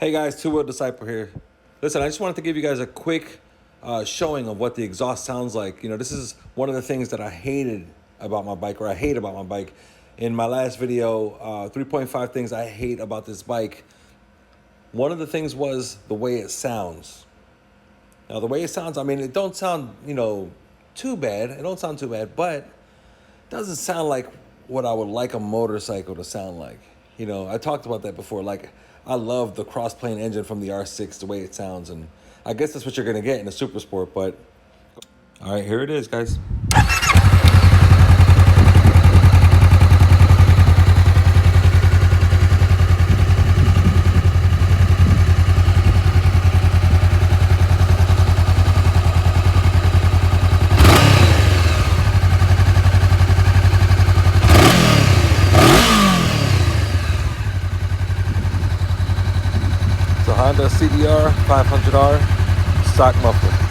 Hey guys, Two Wheel Disciple here. Listen, I just wanted to give you guys a quick showing of what the exhaust sounds like. You know, this is one of the things that I hated about my bike, or I hate about my bike. In my last video, 3.5 things I hate about this bike. One of the things was the way it sounds. Now, the way it sounds, I mean, it don't sound, too bad. It don't sound too bad, but it doesn't sound like what I would like a motorcycle to sound like. You know, I talked about that before. Like, I love the cross-plane engine from the R6, the way it sounds, and I guess that's what you're gonna get in a Super Sport. But all right, here it is, guys. Honda CBR500R stock muffler.